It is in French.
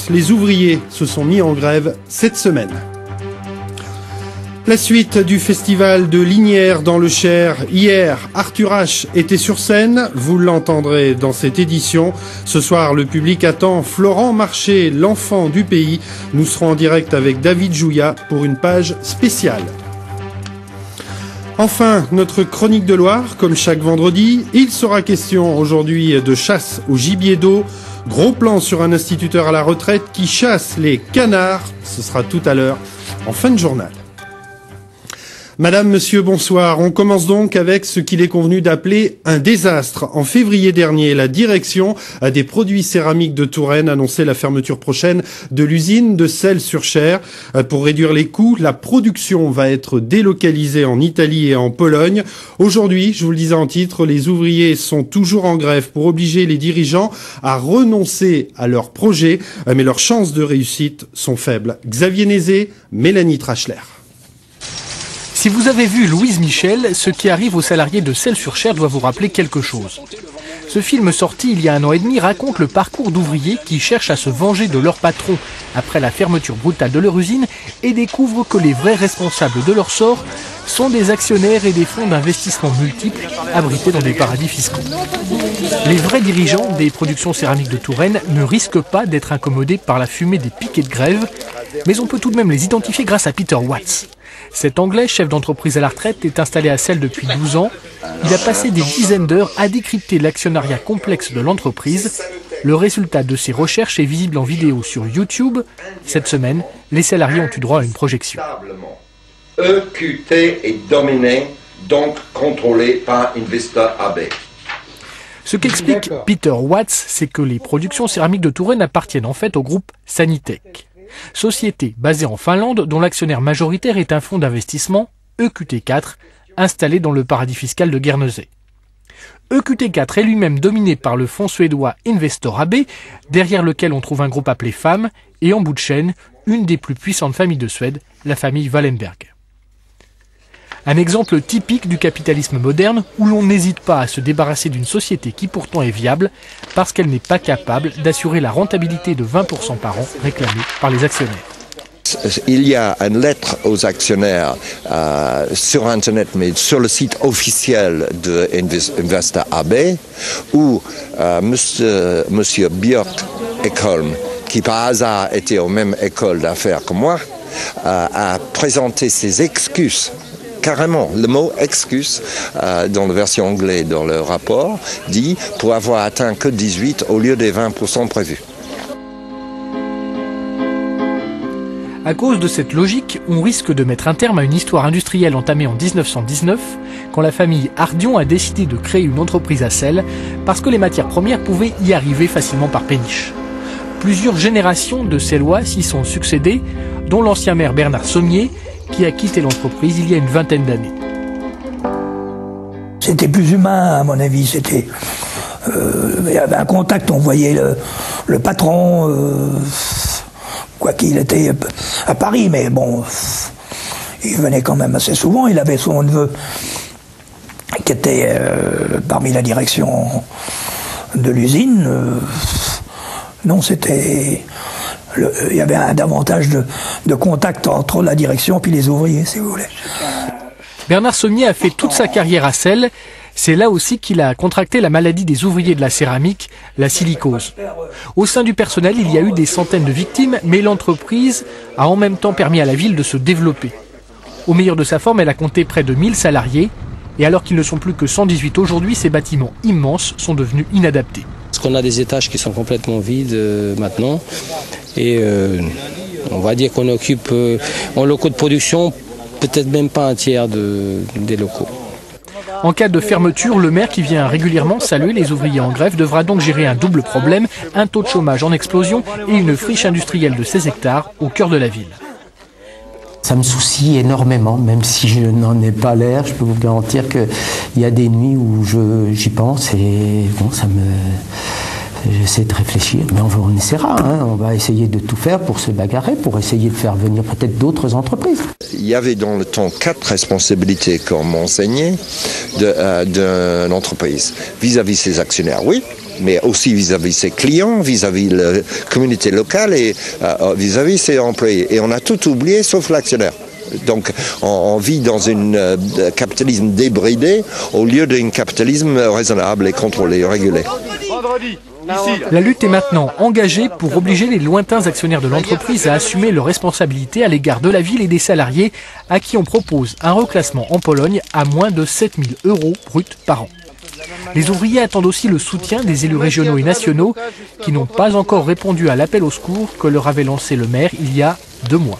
les ouvriers se sont mis en grève cette semaine. La suite du festival de Lignières dans le Cher. Hier, Arthur H était sur scène, vous l'entendrez dans cette édition. Ce soir, le public attend Florent Marché, l'enfant du pays. Nous serons en direct avec David Jouya pour une page spéciale. Enfin, notre chronique de Loire, comme chaque vendredi, il sera question aujourd'hui de chasse au gibier d'eau. Gros plan sur un instituteur à la retraite qui chasse les canards. Ce sera tout à l'heure, en fin de journal. Madame, monsieur, bonsoir. On commence donc avec ce qu'il est convenu d'appeler un désastre. En février dernier, la direction des produits céramiques de Touraine annonçait la fermeture prochaine de l'usine de Celles-sur-Cher. Pour réduire les coûts, la production va être délocalisée en Italie et en Pologne. Aujourd'hui, je vous le disais en titre, les ouvriers sont toujours en grève pour obliger les dirigeants à renoncer à leurs projets, mais leurs chances de réussite sont faibles. Xavier Nézet, Mélanie Trachler. Si vous avez vu Louise Michel, ce qui arrive aux salariés de Celles-sur-Cher doit vous rappeler quelque chose. Ce film sorti il y a 1 an et demi raconte le parcours d'ouvriers qui cherchent à se venger de leur patron après la fermeture brutale de leur usine et découvrent que les vrais responsables de leur sort sont des actionnaires et des fonds d'investissement multiples abrités dans des paradis fiscaux. Les vrais dirigeants des productions céramiques de Touraine ne risquent pas d'être incommodés par la fumée des piquets de grève, mais on peut tout de même les identifier grâce à Peter Watts. Cet Anglais, chef d'entreprise à la retraite, est installé à Celles depuis 12 ans. Il a passé des dizaines d'heures à décrypter l'actionnariat complexe de l'entreprise. Le résultat de ses recherches est visible en vidéo sur YouTube. Cette semaine, les salariés ont eu droit à une projection. EQT est dominé, donc contrôlé par Investor AB. Ce qu'explique Peter Watts, c'est que les productions céramiques de Touraine appartiennent en fait au groupe Sanitec. Société basée en Finlande dont l'actionnaire majoritaire est un fonds d'investissement, EQT4, installé dans le paradis fiscal de Guernesey. EQT4 est lui-même dominé par le fonds suédois Investor AB, derrière lequel on trouve un groupe appelé FAM, et en bout de chaîne, une des plus puissantes familles de Suède, la famille Wallenberg. Un exemple typique du capitalisme moderne où l'on n'hésite pas à se débarrasser d'une société qui pourtant est viable parce qu'elle n'est pas capable d'assurer la rentabilité de 20% par an réclamée par les actionnaires. Il y a une lettre aux actionnaires sur Internet, mais sur le site officiel de Investor AB, où monsieur Björk Ekholm, qui par hasard était aux mêmes écoles d'affaires que moi, a présenté ses excuses. Carrément, le mot excuse, dans la version anglaise, dans le rapport, dit pour avoir atteint que 18 au lieu des 20% prévus. À cause de cette logique, on risque de mettre un terme à une histoire industrielle entamée en 1919, quand la famille Ardion a décidé de créer une entreprise à Celles, parce que les matières premières pouvaient y arriver facilement par péniche. Plusieurs générations de Cellois s'y sont succédées, dont l'ancien maire Bernard Sommier, qui a quitté l'entreprise il y a une vingtaine d'années. C'était plus humain, à mon avis. C'était, il y avait un contact, on voyait le patron, quoi qu'il était à Paris, mais bon, il venait quand même assez souvent. Il avait son neveu qui était parmi la direction de l'usine. Non, c'était... il y avait davantage de contact entre la direction et les ouvriers, si vous voulez. Bernard Sommier a fait toute sa carrière à Celles. C'est là aussi qu'il a contracté la maladie des ouvriers de la céramique, la silicose. Au sein du personnel, il y a eu des centaines de victimes, mais l'entreprise a en même temps permis à la ville de se développer. Au meilleur de sa forme, elle a compté près de 1000 salariés. Et alors qu'ils ne sont plus que 118 aujourd'hui, ces bâtiments immenses sont devenus inadaptés. Parce qu'on a des étages qui sont complètement vides maintenant. Et on va dire qu'on occupe en locaux de production peut-être même pas un tiers des locaux. En cas de fermeture, le maire qui vient régulièrement saluer les ouvriers en grève devra donc gérer un double problème, un taux de chômage en explosion et une friche industrielle de 16 hectares au cœur de la ville. Ça me soucie énormément, même si je n'en ai pas l'air. Je peux vous garantir qu'il y a des nuits où j'y pense et bon, J'essaie de réfléchir, mais on essaiera, hein. On va essayer de tout faire pour se bagarrer, pour essayer de faire venir peut-être d'autres entreprises. Il y avait dans le temps 4 responsabilités comme enseignant d'une entreprise. Vis-à-vis ses actionnaires, oui, mais aussi vis-à-vis ses clients, vis-à-vis la communauté locale et vis-à-vis ses employés. Et on a tout oublié sauf l'actionnaire. Donc on vit dans un capitalisme débridé au lieu d'un capitalisme raisonnable et contrôlé, régulé. La lutte est maintenant engagée pour obliger les lointains actionnaires de l'entreprise à assumer leurs responsabilités à l'égard de la ville et des salariés à qui on propose un reclassement en Pologne à moins de 7 000 € bruts par an. Les ouvriers attendent aussi le soutien des élus régionaux et nationaux qui n'ont pas encore répondu à l'appel au secours que leur avait lancé le maire il y a 2 mois.